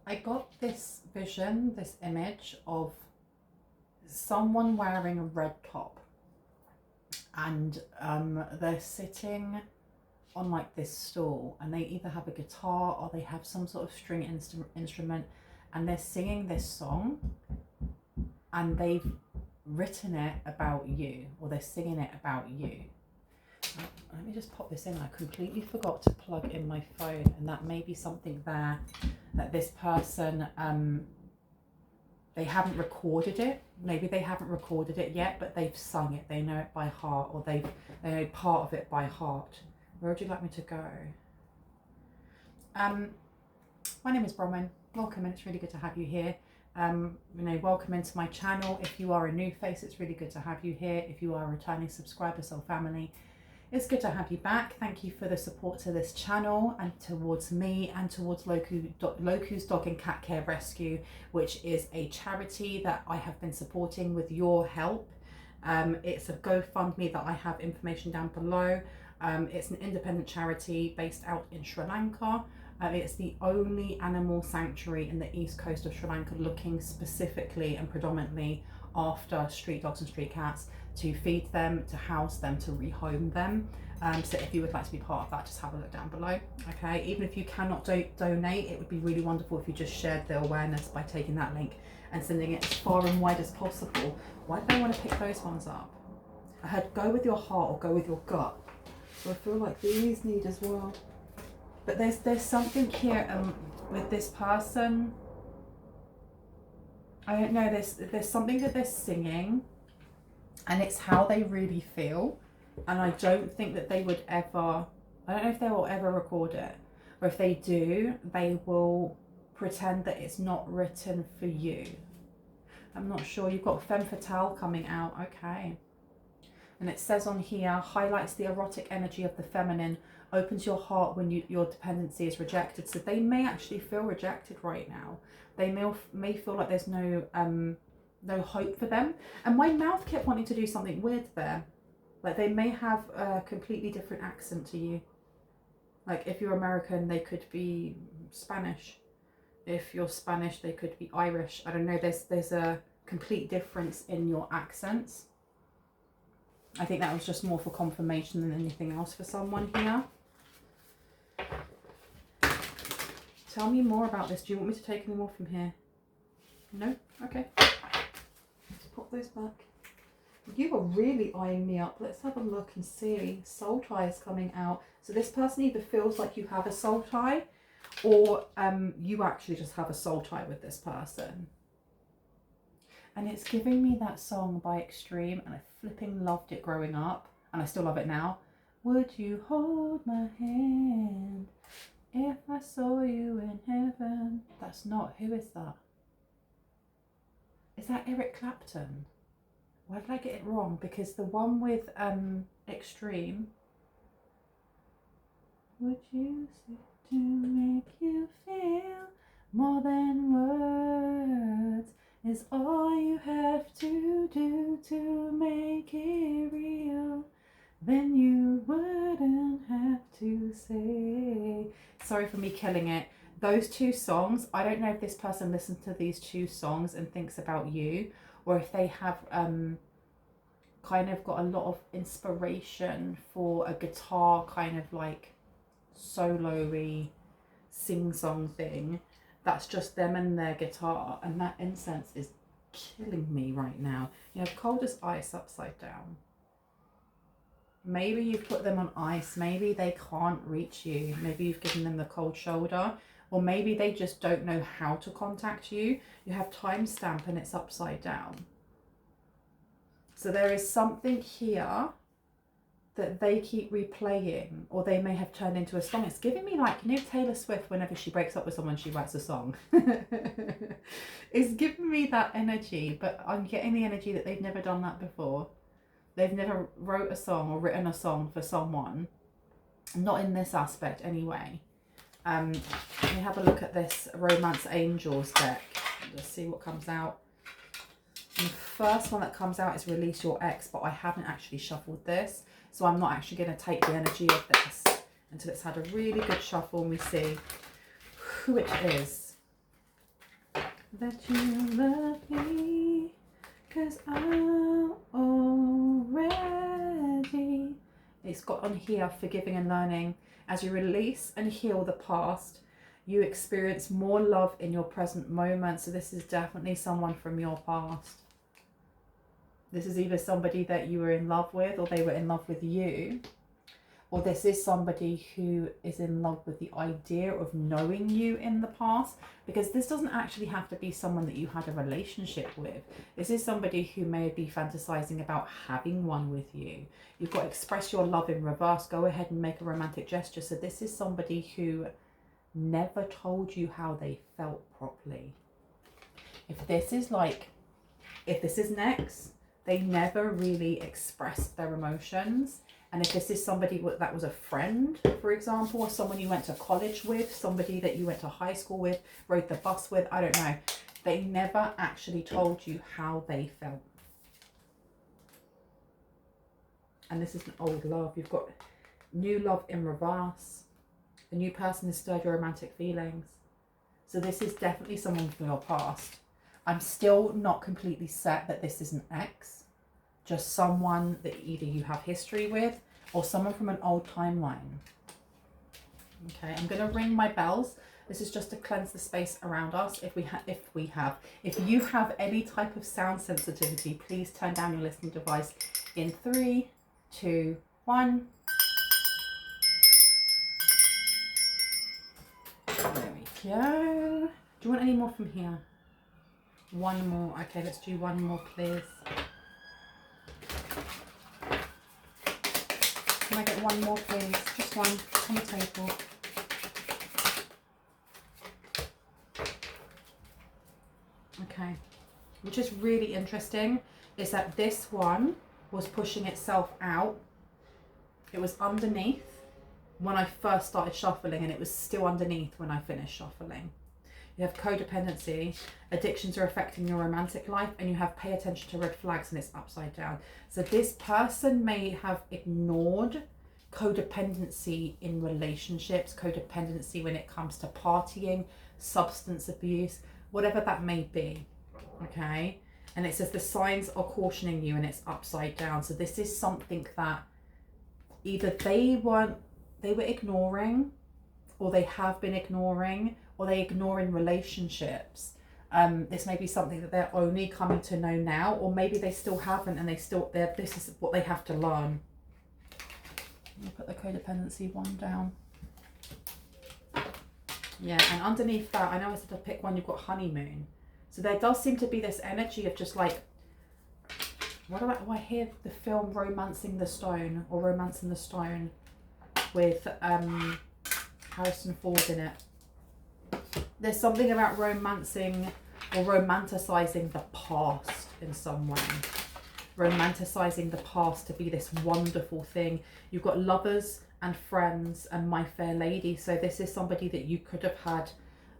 I got this vision, this image of someone wearing a red top, and they're sitting on like this stool, and they either have a guitar or they have some sort of string instrument, and they're singing this song, and they've written it about you, or they're singing it about you. Let me just pop this in. I completely forgot to plug in my phone, and that may be something there that this person, they haven't recorded it. Maybe they haven't recorded it yet, but they've sung it. They know it by heart, or they know part of it by heart. Where would you like me to go? My name is Bronwen. Welcome, and it's really good to have you here. Welcome into my channel. If you are a new face, it's really good to have you here. If you are a returning subscriber, soul family, it's good to have you back. Thank you for the support to this channel and towards me and towards Loku's Dog and Cat Care Rescue, which is a charity that I have been supporting with your help. It's a GoFundMe that I have information down below. It's an independent charity based out in Sri Lanka. It's the only animal sanctuary in the east coast of Sri Lanka looking specifically and predominantly after street dogs and street cats, to feed them, to house them, to rehome them. So if you would like to be part of that, just have a look down below. Okay, even if you cannot donate, it would be really wonderful if you just shared the awareness by taking that link and sending it as far and wide as possible. Why did I want to pick those ones up? I heard go with your heart or go with your gut. So I feel like these need as well. But there's something here with this person. I don't know, there's something that they're singing, and it's how they really feel. And I don't think that they would ever, I don't know if they will ever record it, or if they do, they will pretend that it's not written for you. I'm not sure. You've got Femme Fatale coming out, okay. And it says on here, highlights the erotic energy of the feminine, opens your heart when your dependency is rejected. So they may actually feel rejected right now. They may feel like there's no hope for them. And my mouth kept wanting to do something weird there. Like they may have a completely different accent to you. Like if you're American, they could be Spanish. If you're Spanish, they could be Irish. I don't know, there's a complete difference in your accents. I think that was just more for confirmation than anything else for someone here. Tell me more about this. Do you want me to take any more from here? No? Okay. Let's pop those back. You are really eyeing me up. Let's have a look and see. Soul tie is coming out. So this person either feels like you have a soul tie, or you actually just have a soul tie with this person. And it's giving me that song by Extreme, and I flipping loved it growing up, and I still love it now. Would you hold my hand if I saw you in heaven? That's not, who is that? Is that Eric Clapton? Why did I get it wrong? Because the one with Extreme, would you say to make you feel more than words is all you have to do to make it real, then you wouldn't have to say. Sorry for me killing it. Those two songs, I don't know if this person listens to these two songs and thinks about you, or if they have kind of got a lot of inspiration for a guitar kind of like solo-y sing-song thing. That's just them and their guitar, and that incense is killing me right now. You have cold as ice upside down. Maybe you've put them on ice. Maybe they can't reach you. Maybe you've given them the cold shoulder, or maybe they just don't know how to contact you. You have timestamp and it's upside down. So there is something here that they keep replaying, or they may have turned into a song. It's giving me like, you know, Taylor Swift, whenever she breaks up with someone, she writes a song. It's giving me that energy, but I'm getting the energy that they've never done that before. They've never wrote a song or written a song for someone. Not in this aspect anyway. Let me have a look at this Romance Angels deck. Let's see what comes out. And the first one that comes out is Release Your Ex, but I haven't actually shuffled this. So I'm not actually going to take the energy of this until it's had a really good shuffle and we see who it is. that you love me, 'cause I'm already. It's got on here, forgiving and learning. As you release and heal the past, you experience more love in your present moment. So this is definitely someone from your past. This is either somebody that you were in love with, or they were in love with you. Or this is somebody who is in love with the idea of knowing you in the past, because this doesn't actually have to be someone that you had a relationship with. This is somebody who may be fantasizing about having one with you. You've got express your love in reverse. Go ahead and make a romantic gesture. So this is somebody who never told you how they felt properly. If this is next, they never really expressed their emotions. And if this is somebody that was a friend, for example, or someone you went to college with, somebody that you went to high school with, rode the bus with, I don't know, they never actually told you how they felt. And this is an old love. You've got new love in reverse. A new person has stirred your romantic feelings. So this is definitely someone from your past. I'm still not completely set that this is an ex. Just someone that either you have history with or someone from an old timeline. Okay, I'm going to ring my bells. This is just to cleanse the space around us. If you have any type of sound sensitivity, please turn down your listening device in 3, 2, 1. There we go. Do you want any more from here? One more. Okay, let's do one more, please. Can I get one more, please? Just one on the table. Okay. Which is really interesting is that this one was pushing itself out. It was underneath when I first started shuffling, and it was still underneath when I finished shuffling. You have codependency, addictions are affecting your romantic life, and you have pay attention to red flags, and it's upside down. So this person may have ignored codependency in relationships, codependency when it comes to partying, substance abuse, whatever that may be, okay? And it says the signs are cautioning you, and it's upside down. So this is something that either they were ignoring, or they have been ignoring, or they ignore in relationships. This may be something that they're only coming to know now, or maybe they still haven't, and this is what they have to learn. I'm gonna put the codependency one down. Yeah, and underneath that, I know I said to pick one, you've got honeymoon. So there does seem to be this energy of just like, I hear the film Romancing the Stone, or Romancing the Stone, with Harrison Ford in it. There's something about romancing or romanticizing the past in some way. Romanticizing the past to be this wonderful thing. You've got lovers and friends and my fair lady. So this is somebody that you could have had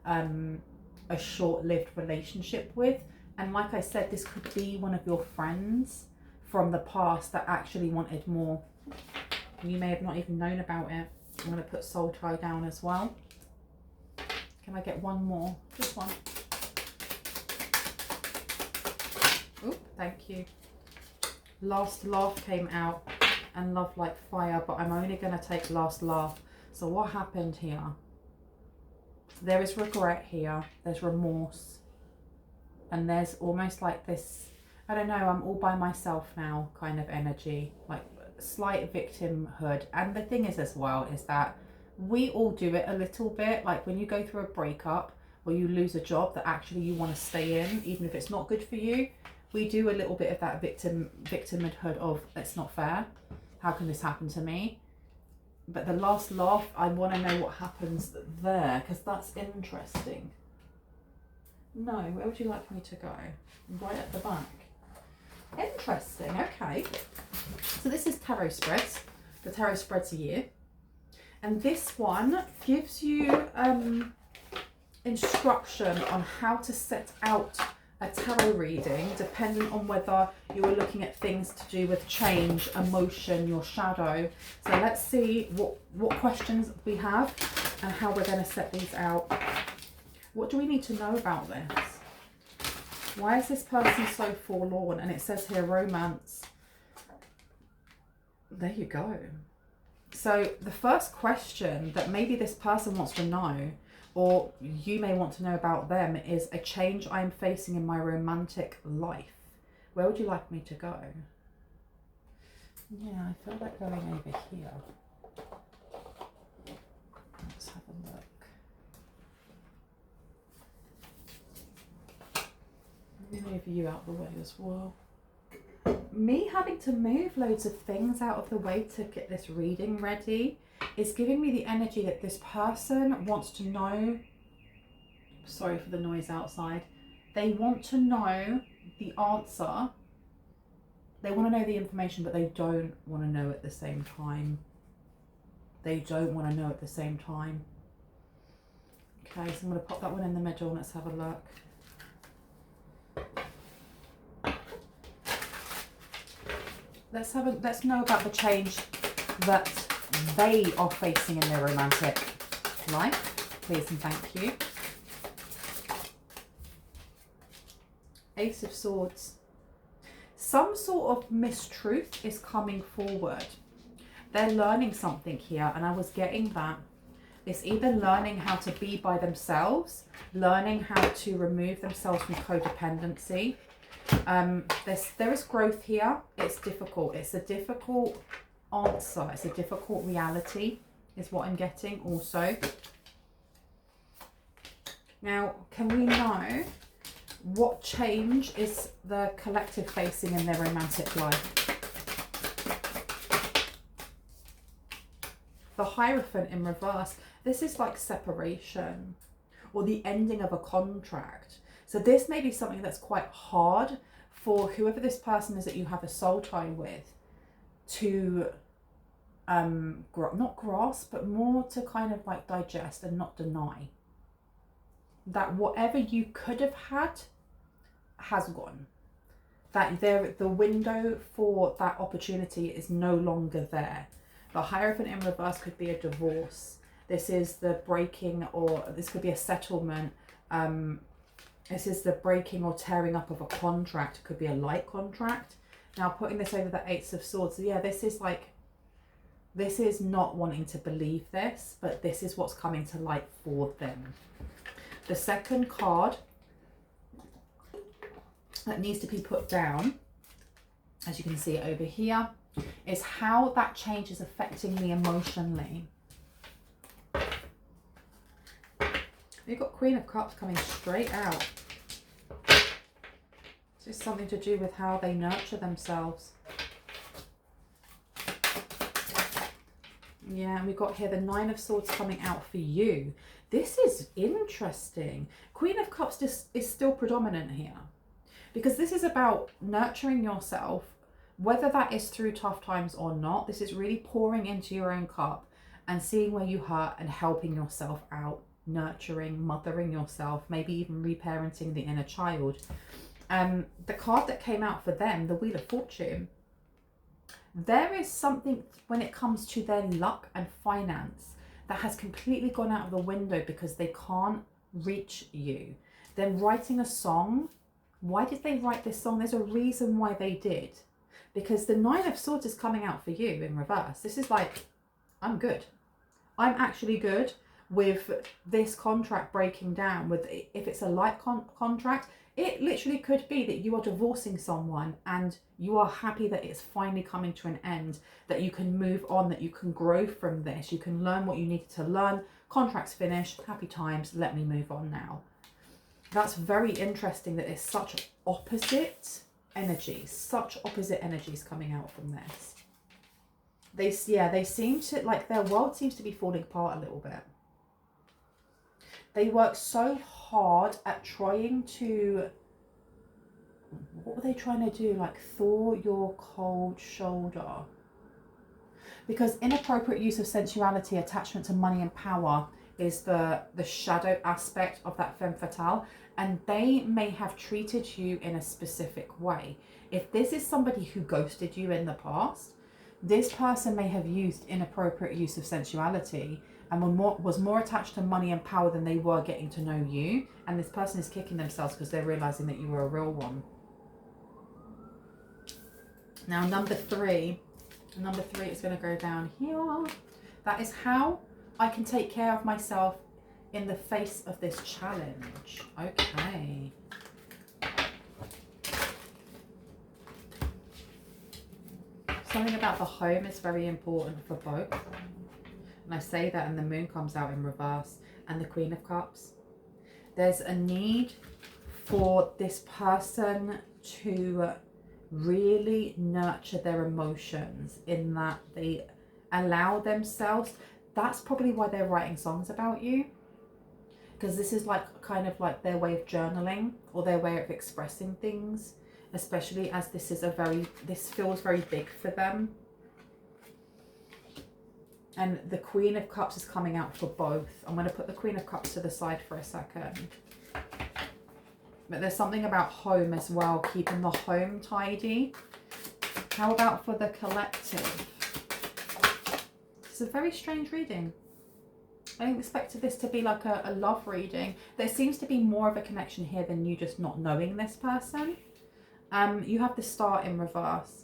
a short-lived relationship with. And like I said, this could be one of your friends from the past that actually wanted more. You may have not even known about it. I'm going to put soul tie down as well. Can I get one more? Just one. Oh, thank you. Last laugh came out, and love like fire, but I'm only going to take last laugh. So what happened here? There is regret here. There's remorse. And there's almost like this, I don't know, I'm all by myself now kind of energy. Like slight victimhood. And the thing is as well is that we all do it a little bit. Like when you go through a breakup or you lose a job that actually you want to stay in, even if it's not good for you, we do a little bit of that victimhood of, it's not fair. How can this happen to me? But the last laugh, I want to know what happens there, because that's interesting. No, where would you like me to go? Right at the back. Interesting, okay. So this is tarot spreads. The tarot spreads a year. And this one gives you instruction on how to set out a tarot reading, depending on whether you are looking at things to do with change, emotion, your shadow. So let's see what questions we have and how we're going to set these out. What do we need to know about this? Why is this person so forlorn? And it says here romance. There you go. So the first question that maybe this person wants to know, or you may want to know about them, is a change I'm facing in my romantic life. Where would you like me to go? Yeah, I feel like going over here. Let's have a look. Let me move you out the way as well. Me having to move loads of things out of the way to get this reading ready is giving me the energy that this person wants to know. Sorry for the noise outside. They want to know the answer. They want to know the information, but they don't want to know at the same time. They don't want to know at the same time. Okay, so I'm going to pop that one in the middle and let's have a look. Let's know about the change that they are facing in their romantic life, please and thank you. Ace of Swords. Some sort of mistruth is coming forward. They're learning something here, and I was getting that. It's either learning how to be by themselves, learning how to remove themselves from codependency. There is growth here. It's difficult. It's a difficult answer. It's a difficult reality is what I'm getting also. Now, can we know what change is the collective facing in their romantic life? The Hierophant in reverse. This is like separation or the ending of a contract. So this may be something that's quite hard for whoever this person is that you have a soul tie with to not grasp, but more to kind of like digest and not deny. That whatever you could have had has gone. That the window for that opportunity is no longer there. The Hierophant in reverse could be a divorce. This is the breaking, or this could be a settlement. This is the breaking or tearing up of a contract. It could be a light contract. Now putting this over the Ace of Swords. So yeah, this is not wanting to believe this, but this is what's coming to light for them. The second card that needs to be put down, as you can see over here, is how that change is affecting me emotionally. You've got Queen of Cups coming straight out. This is something to do with how they nurture themselves. Yeah, and we've got here the Nine of Swords coming out for you. This is interesting. Queen of Cups is still predominant here, because this is about nurturing yourself, whether that is through tough times or not. This is really pouring into your own cup and seeing where you hurt and helping yourself out, nurturing, mothering yourself, maybe even reparenting the inner child. The card that came out for them, the Wheel of Fortune, there is something when it comes to their luck and finance that has completely gone out of the window because they can't reach you. They're writing a song. Why did they write this song? There's a reason why they did. Because the Nine of Swords is coming out for you in reverse. This is like, I'm good. I'm actually good with this contract breaking down. With if it's a light contract, it literally could be that you are divorcing someone and you are happy that it's finally coming to an end, that you can move on, that you can grow from this, you can learn what you needed to learn, contract's finished, happy times, let me move on now. That's very interesting that there's such opposite energies, such opposite energies coming out from this. They seem to, like, their world seems to be falling apart a little bit. They work so hard at trying to, what were they trying to do? Like thaw your cold shoulder. Because inappropriate use of sensuality, attachment to money and power is the shadow aspect of that femme fatale. And they may have treated you in a specific way. If this is somebody who ghosted you in the past, this person may have used inappropriate use of sensuality and was more attached to money and power than they were getting to know you. And this person is kicking themselves because they're realizing that you were a real one. Now number three is going to go down here. That is how I can take care of myself in the face of this challenge. Okay. Something about the home is very important for both. And I say that, and the moon comes out in reverse, and the Queen of Cups. There's a need for this person to really nurture their emotions, in that they allow themselves. That's probably why they're writing songs about you, because this is like kind of like their way of journaling, or their way of expressing things, especially as this feels very big for them. And the Queen of Cups is coming out for both. I'm going to put the Queen of Cups to the side for a second. But there's something about home as well, keeping the home tidy. How about for the collective? It's a very strange reading. I didn't expect this to be like a love reading. There seems to be more of a connection here than you just not knowing this person. You have the Star in reverse.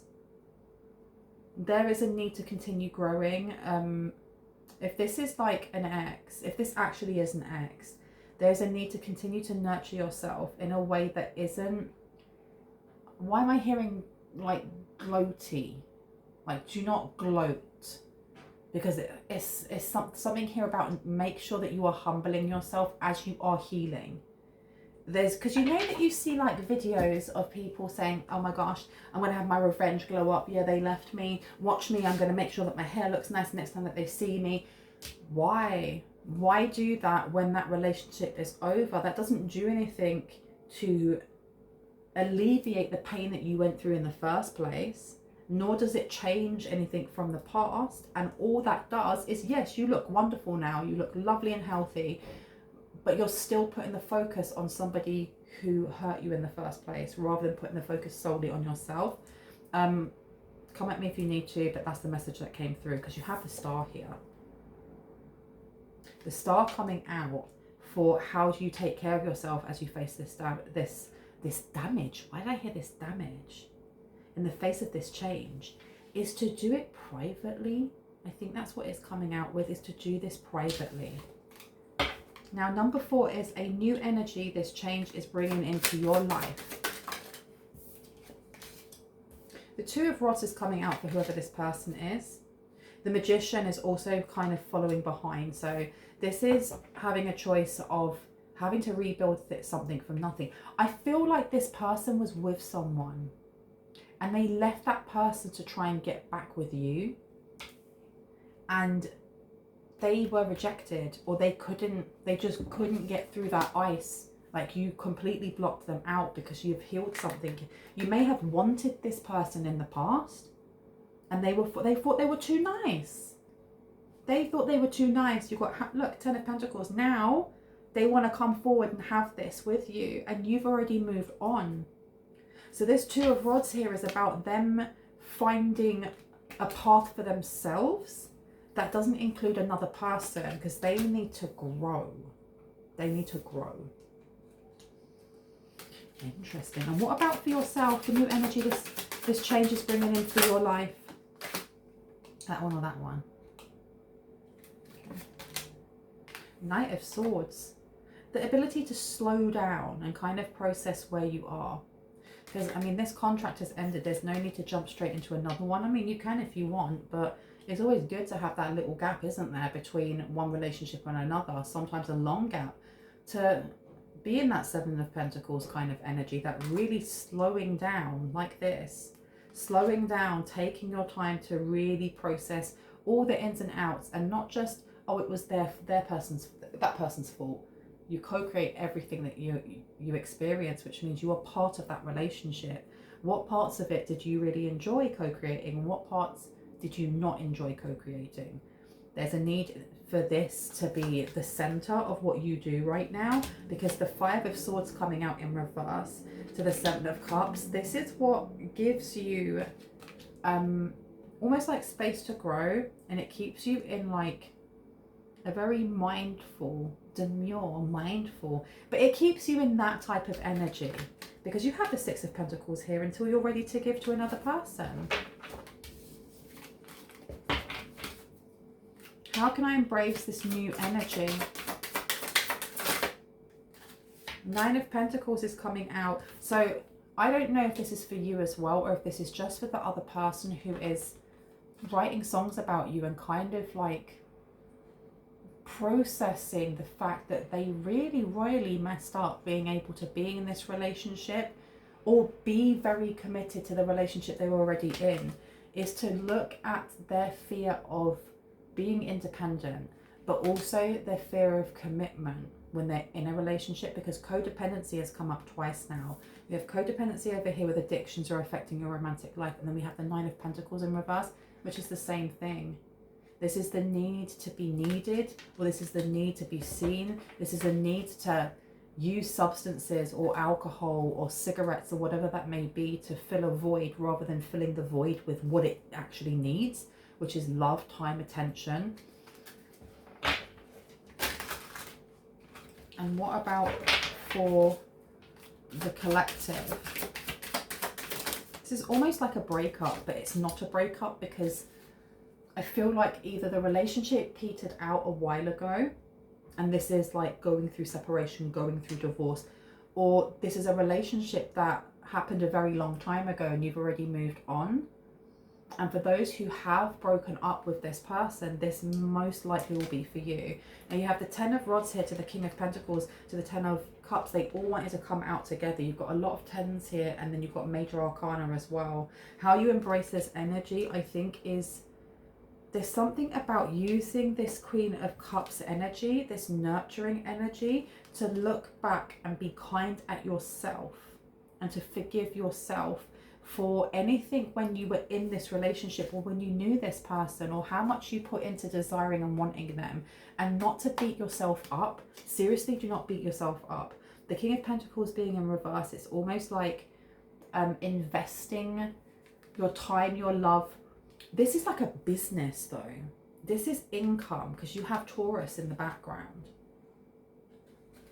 There is a need to continue growing. If this is like an ex, if this actually is an ex, there's a need to continue to nurture yourself in a way that isn't... Why am I hearing like gloaty? Like, do not gloat. Because it's something here about make sure that you are humbling yourself as you are healing. Because you know that you see like videos of people saying, oh my gosh, I'm going to have my revenge glow up. Yeah, they left me. Watch me. I'm going to make sure that my hair looks nice next time that they see me. Why? Why do that when that relationship is over? That doesn't do anything to alleviate the pain that you went through in the first place. Nor does it change anything from the past. And all that does is, yes, you look wonderful now. You look lovely and healthy. But you're still putting the focus on somebody who hurt you in the first place, rather than putting the focus solely on yourself. Come at me if you need to, but that's the message that came through, because you have the Star here. The Star coming out for how do you take care of yourself as you face this damage. Why did I hear this damage? In the face of this change, is to do it privately. I think that's what it's coming out with, is to do this privately. Now, number 4 is a new energy this change is bringing into your life. The Two of Rods is coming out for whoever this person is. The Magician is also kind of following behind. So this is having a choice of having to rebuild something from nothing. I feel like this person was with someone and they left that person to try and get back with you. And they were rejected, or they just couldn't get through that ice. Like, you completely blocked them out because you've healed something. You may have wanted this person in the past, and they thought they were too nice. They thought they were too nice. You've got, look, 10 of Pentacles. Now they want to come forward and have this with you, and you've already moved on. So this Two of Rods here is about them finding a path for themselves. That doesn't include another person, because they need to grow. They need to grow. Interesting. And what about for yourself? The new energy this change is bringing into your life. That one or that one? Okay. Knight of Swords. The ability to slow down and kind of process where you are. Because, I mean, this contract has ended. There's no need to jump straight into another one. I mean, you can if you want, but it's always good to have that little gap, isn't there, between one relationship and another, sometimes a long gap, to be in that Seven of Pentacles kind of energy, that really slowing down like this, slowing down, taking your time to really process all the ins and outs, and not just, oh, it was that person's fault. You co-create everything that you experience, which means you are part of that relationship. What parts of it did you really enjoy co-creating, and what parts did you not enjoy co-creating? There's a need for this to be the center of what you do right now, because the Five of Swords coming out in reverse to the Seven of Cups, this is what gives you almost like space to grow, and it keeps you in like a very mindful, demure, mindful, but it keeps you in that type of energy because you have the Six of Pentacles here until you're ready to give to another person. How can I embrace this new energy? Nine of Pentacles is coming out. So I don't know if this is for you as well, or if this is just for the other person who is writing songs about you and kind of like processing the fact that they really royally messed up being able to be in this relationship or be very committed to the relationship they're already in, is to look at their fear of being independent, but also their fear of commitment when they're in a relationship, because codependency has come up twice now. We have codependency over here with addictions are affecting your romantic life, and then we have the Nine of Pentacles in reverse, which is the same thing. This is the need to be needed, or this is the need to be seen. This is a need to use substances or alcohol or cigarettes or whatever that may be to fill a void, rather than filling the void with what it actually needs, which is love, time, attention. And what about for the collective? This is almost like a breakup, but it's not a breakup, because I feel like either the relationship petered out a while ago, and this is like going through separation, going through divorce, or this is a relationship that happened a very long time ago and you've already moved on. And for those who have broken up with this person, this most likely will be for you. Now you have the Ten of Rods here to the King of Pentacles to the Ten of Cups. They all wanted to come out together. You've got a lot of tens here, and then you've got Major Arcana as well. How you embrace this energy, I think, is there's something about using this Queen of Cups energy, this nurturing energy, to look back and be kind at yourself and to forgive yourself for anything when you were in this relationship, or when you knew this person, or how much you put into desiring and wanting them, and not to beat yourself up. Seriously, do not beat yourself up. The King of Pentacles being in reverse, it's almost like investing your time, your love. This is like a business though. This is income, because you have Taurus in the background.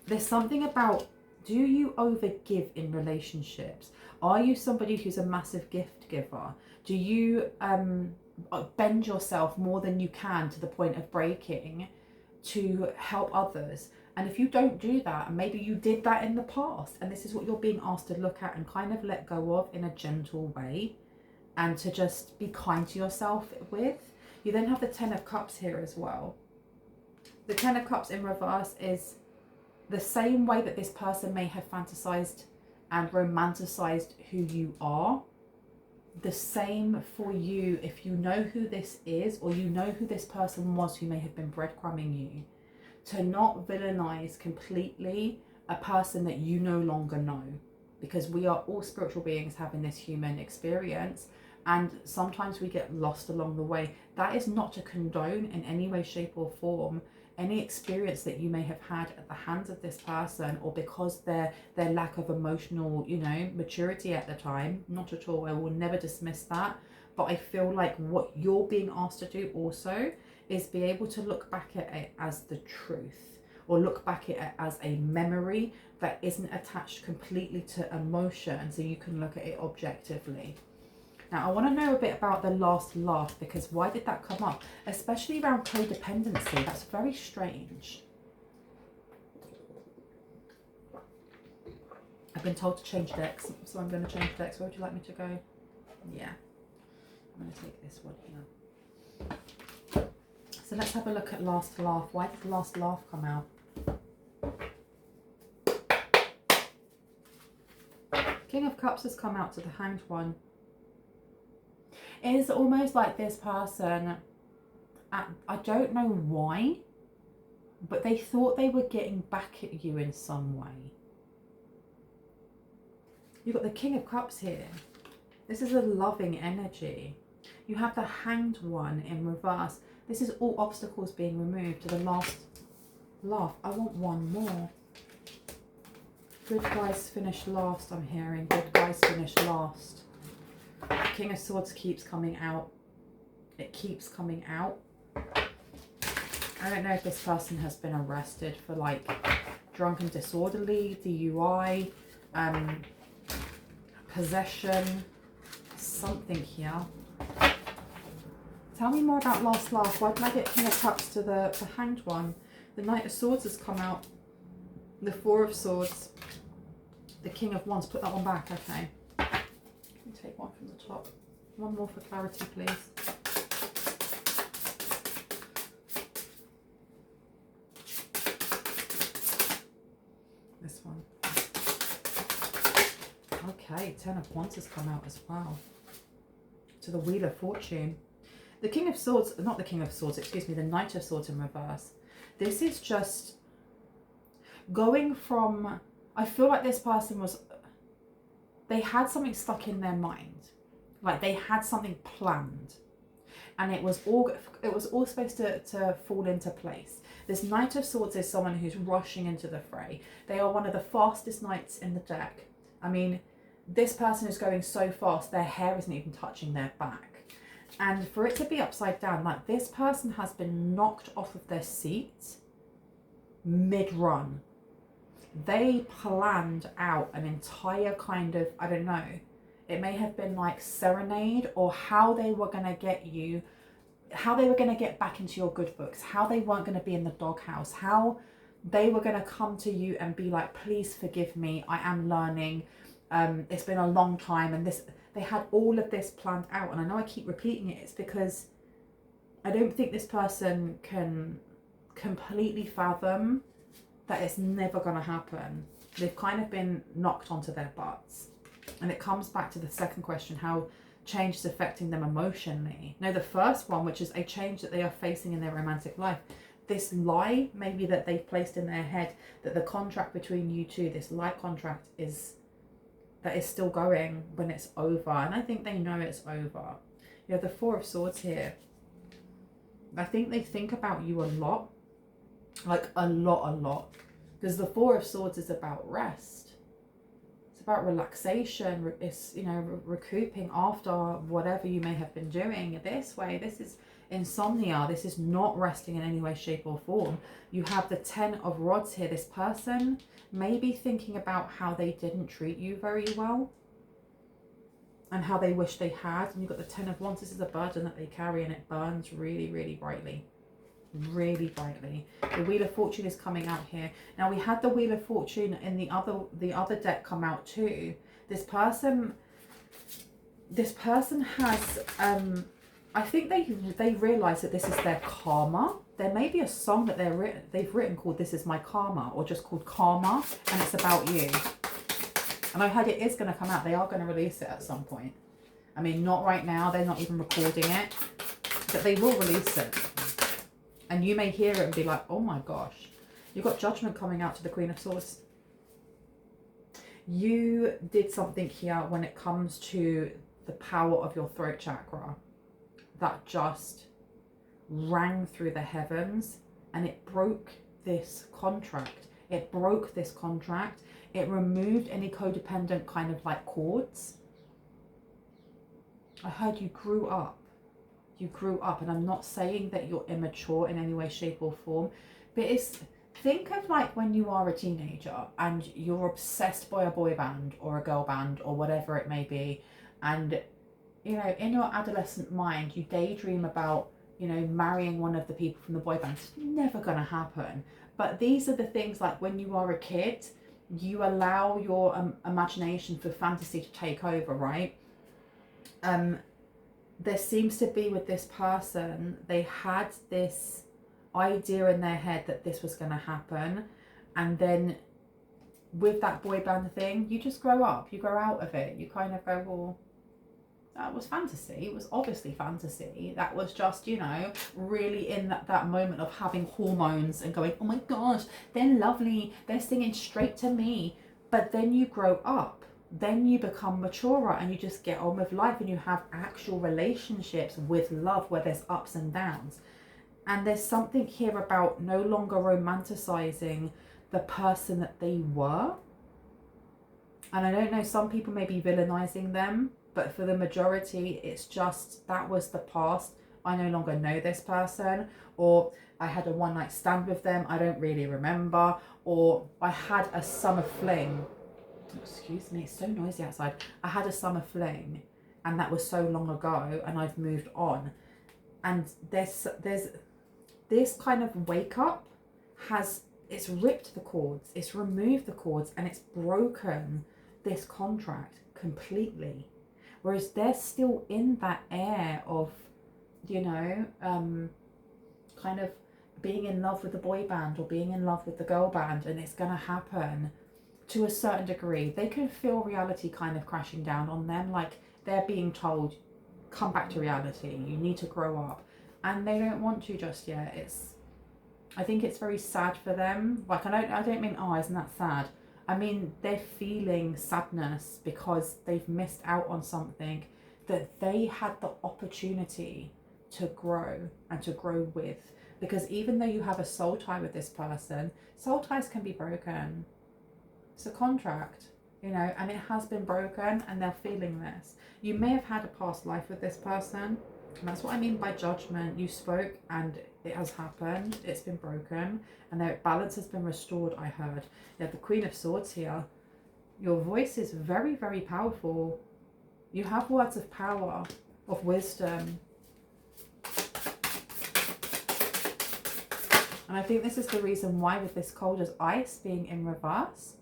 There's something about, do you overgive in relationships? Are you somebody who's a massive gift giver? Do you bend yourself more than you can to the point of breaking to help others? And if you don't do that, and maybe you did that in the past, and this is what you're being asked to look at and kind of let go of in a gentle way, and to just be kind to yourself with. You then have the Ten of Cups here as well. The Ten of Cups in reverse is the same way that this person may have fantasized and romanticized who you are. The same for you if you know who this is, or you know who this person was who may have been breadcrumbing you. To not villainize completely a person that you no longer know, because we are all spiritual beings having this human experience, and sometimes we get lost along the way. That is not to condone in any way, shape or form any experience that you may have had at the hands of this person, or because their lack of emotional, you know, maturity at the time. Not at all. I will never dismiss that. But I feel like what you're being asked to do also is be able to look back at it as the truth, or look back at it as a memory that isn't attached completely to emotion, so you can look at it objectively. Now, I want to know a bit about the last laugh, because why did that come up? Especially around codependency. That's very strange. I've been told to change decks, so I'm going to change decks. Where would you like me to go? Yeah. I'm going to take this one here. So let's have a look at last laugh. Why did the last laugh come out? King of Cups has come out to the Hanged One. It's almost like this person, I don't know why, but they thought they were getting back at you in some way. You've got the King of Cups here. This is a loving energy. You have the Hanged One in reverse. This is all obstacles being removed to the last laugh. I want one more. Good guys finish last, I'm hearing. Good guys finish last. King of Swords keeps coming out. It keeps coming out. I don't know if this person has been arrested for like drunk and disorderly, DUI, possession, something here. Tell me more about last laugh. Why did I get King of Cups to the Hanged one? The Knight of Swords has come out. The Four of Swords. The King of Wands. Put that one back, okay. Let me take one from the top. One more for clarity, please. This one. Okay, Ten of Wands has come out as well. To the Wheel of Fortune. The King of Swords, not the King of Swords, excuse me, the Knight of Swords in reverse. This is just going from, I feel like this person was, they had something stuck in their mind. Like they had something planned. And it was all supposed to fall into place. This Knight of Swords is someone who's rushing into the fray. They are one of the fastest knights in the deck. I mean, this person is going so fast, their hair isn't even touching their back. And for it to be upside down, like this person has been knocked off of their seat mid-run. They planned out an entire kind of, I don't know, it may have been like serenade, or how they were going to get you, how they were going to get back into your good books, how they weren't going to be in the doghouse, how they were going to come to you and be like, please forgive me, I am learning, it's been a long time, and this, they had all of this planned out. And I know I keep repeating it, it's because I don't think this person can completely fathom that it's never going to happen. They've kind of been knocked onto their butts. And it comes back to the second question, how change is affecting them emotionally. Now, the first one, which is a change that they are facing in their romantic life, this lie maybe that they've placed in their head, that the contract between you two, this lie contract is still going when it's over. And I think they know it's over. You have the Four of Swords here. I think they think about you a lot. Like a lot. Because the Four of Swords is about rest. It's about relaxation. It's, you know, recouping after whatever you may have been doing. This way, this is insomnia. This is not resting in any way, shape or form. You have the Ten of Rods here. This person may be thinking about how they didn't treat you very well and how they wish they had. And you've got the Ten of Wands. This is a burden that they carry, and it burns really, really brightly. Really brightly. The Wheel of Fortune is coming out here. Now, we had the Wheel of Fortune in the other deck come out too. This person has I think they realize that this is their karma. There may be a song that they've written called This Is My Karma, or just called Karma, and it's about you. And I heard it is going to come out. They are going to release it at some point. I mean, not right now. They're not even recording it, but they will release it. And you may hear it and be like, oh my gosh. You've got Judgment coming out to the Queen of Swords. You did something here when it comes to the power of your throat chakra that just rang through the heavens, and it broke this contract. It broke this contract. It removed any codependent kind of like cords. I heard you grew up. You grew up, and I'm not saying that you're immature in any way, shape or form, but it's, think of like when you are a teenager and you're obsessed by a boy band or a girl band or whatever it may be, and you know, in your adolescent mind you daydream about, you know, marrying one of the people from the boy band. It's never gonna happen. But these are the things, like when you are a kid, you allow your imagination for fantasy to take over, right? There seems to be with this person, they had this idea in their head that this was going to happen, and then with that boy band thing, you just grow up, you grow out of it. You kind of go, well, that was fantasy. It was obviously fantasy. That was just, you know, really in that moment of having hormones and going, oh my gosh, they're lovely, they're singing straight to me. But then you grow up, then you become maturer, and you just get on with life, and you have actual relationships with love where there's ups and downs. And there's something here about no longer romanticizing the person that they were. And I don't know, some people may be villainizing them, but for the majority, it's just, that was the past. I no longer know this person, or I had a one night stand with them, I don't really remember, or I had a summer fling. Excuse me, it's so noisy outside. I had a summer fling and that was so long ago and I've moved on. And there's this kind of wake up it's ripped the cords, it's removed the cords, and it's broken this contract completely. Whereas they're still in that air of, you know, kind of being in love with the boy band or being in love with the girl band, and it's going to happen to a certain degree. They can feel reality kind of crashing down on them, like they're being told, come back to reality, you need to grow up, and they don't want to just yet. I think it's very sad for them. Like, I don't mean, oh, isn't that sad? I mean, they're feeling sadness because they've missed out on something that they had the opportunity to grow and to grow with. Because even though you have a soul tie with this person, soul ties can be broken. It's a contract, you know, and it has been broken, and they're feeling this. You may have had a past life with this person, and that's what I mean by judgment. You spoke and it has happened, it's been broken, and their balance has been restored, I heard. You have the Queen of Swords here. Your voice is very, very powerful. You have words of power, of wisdom. And I think this is the reason why, with this cold as ice being in reverse,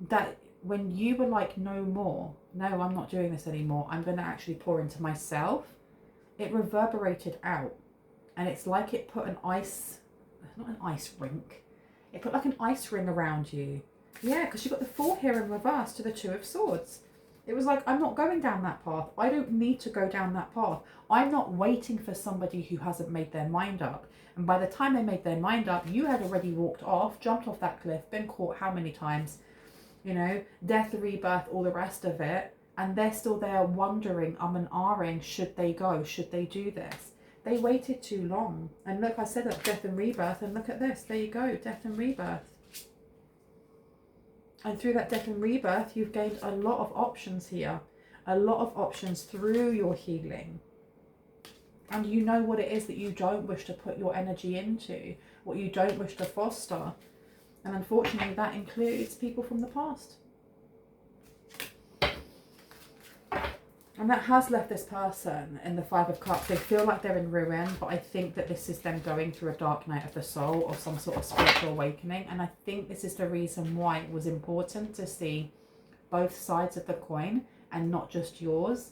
that when you were like, no more, no, I'm not doing this anymore, I'm going to actually pour into myself, it reverberated out. And it's like it put an ice, not an ice rink, it put like an ice ring around you. Yeah, because you've got the Fool here in reverse to the Two of Swords. It was like, I'm not going down that path. I don't need to go down that path. I'm not waiting for somebody who hasn't made their mind up. And by the time they made their mind up, you had already walked off, jumped off that cliff, been caught how many times? You know, death, rebirth, all the rest of it. And they're still there wondering, and ahhing, should they go? Should they do this? They waited too long. And look, I said that, death and rebirth, and look at this. There you go, death and rebirth. And through that death and rebirth, you've gained a lot of options here. A lot of options through your healing. And you know what it is that you don't wish to put your energy into, what you don't wish to foster. And unfortunately, that includes people from the past. And that has left this person in the Five of Cups. They feel like they're in ruin, but I think that this is them going through a dark night of the soul or some sort of spiritual awakening. And I think this is the reason why it was important to see both sides of the coin and not just yours.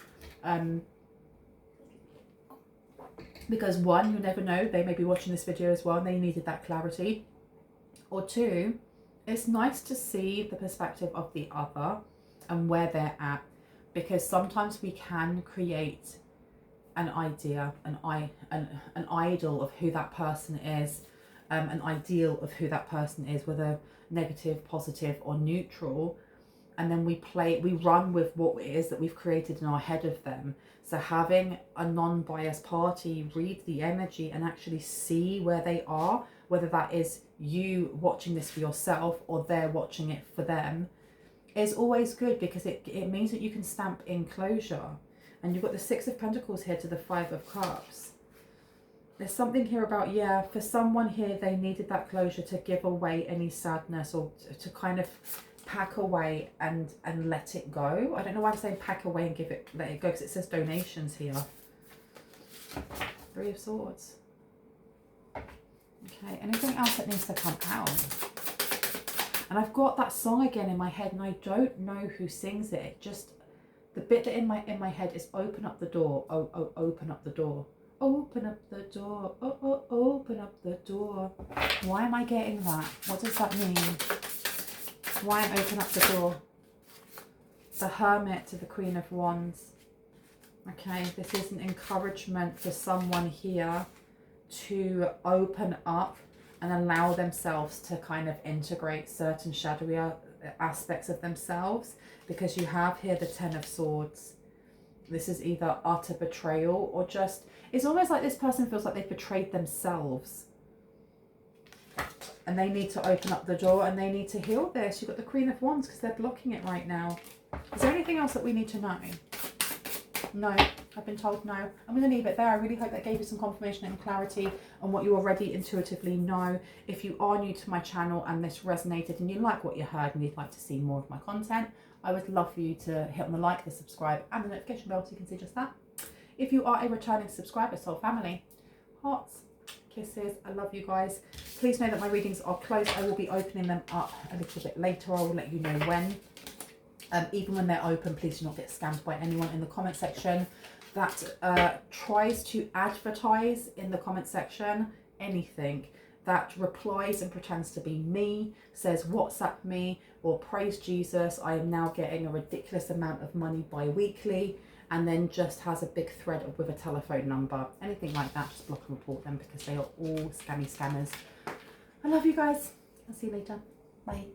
Because one, you never know, they may be watching this video as well and they needed that clarity. Or two, it's nice to see the perspective of the other and where they're at. Because sometimes we can create an idea, an idol of who that person is, an ideal of who that person is, whether negative, positive or neutral. And then we run with what it is that we've created in our head of them. So having a non-biased party read the energy and actually see where they are, whether that is you watching this for yourself or they're watching it for them, is always good, because it means that you can stamp in closure. And you've got the Six of Pentacles here to the Five of Cups. There's something here about, yeah, for someone here, they needed that closure to give away any sadness, or to kind of pack away and let it go. I don't know why I'm saying pack away and let it go, because it says donations here. Three of Swords. Okay, anything else that needs to come out? And I've got that song again in my head, and I don't know who sings it. It just, the bit that in my head is open up the door. Oh, oh, open up the door. Open up the door. Oh, oh, open up the door. Why am I getting that? What does that mean? Why open up the door? The Hermit to the Queen of Wands. Okay, this is an encouragement for someone here to open up and allow themselves to kind of integrate certain shadowy aspects of themselves, because you have here the Ten of Swords. This is either utter betrayal or just, it's almost like this person feels like they've betrayed themselves. And they need to open up the door and they need to heal this. You've got the Queen of Wands because they're blocking it right now. Is there anything else that we need to know? No, I've been told no. I'm going to leave it there. I really hope that gave you some confirmation and clarity on what you already intuitively know. If you are new to my channel and this resonated and you like what you heard and you'd like to see more of my content, I would love for you to hit on the like, the subscribe and the notification bell so you can see just that. If you are a returning subscriber, soul family, hearts, kisses, I love you guys. Please know that my readings are closed. I will be opening them up a little bit later. I will let you know when. Even when they're open, please do not get scammed by anyone in the comment section that tries to advertise in the comment section anything, that replies and pretends to be me, says WhatsApp me or praise Jesus, I am now getting a ridiculous amount of money bi-weekly, and then just has a big thread with a telephone number. Anything like that, just block and report them because they are all scammy scammers. I love you guys. I'll see you later. Bye.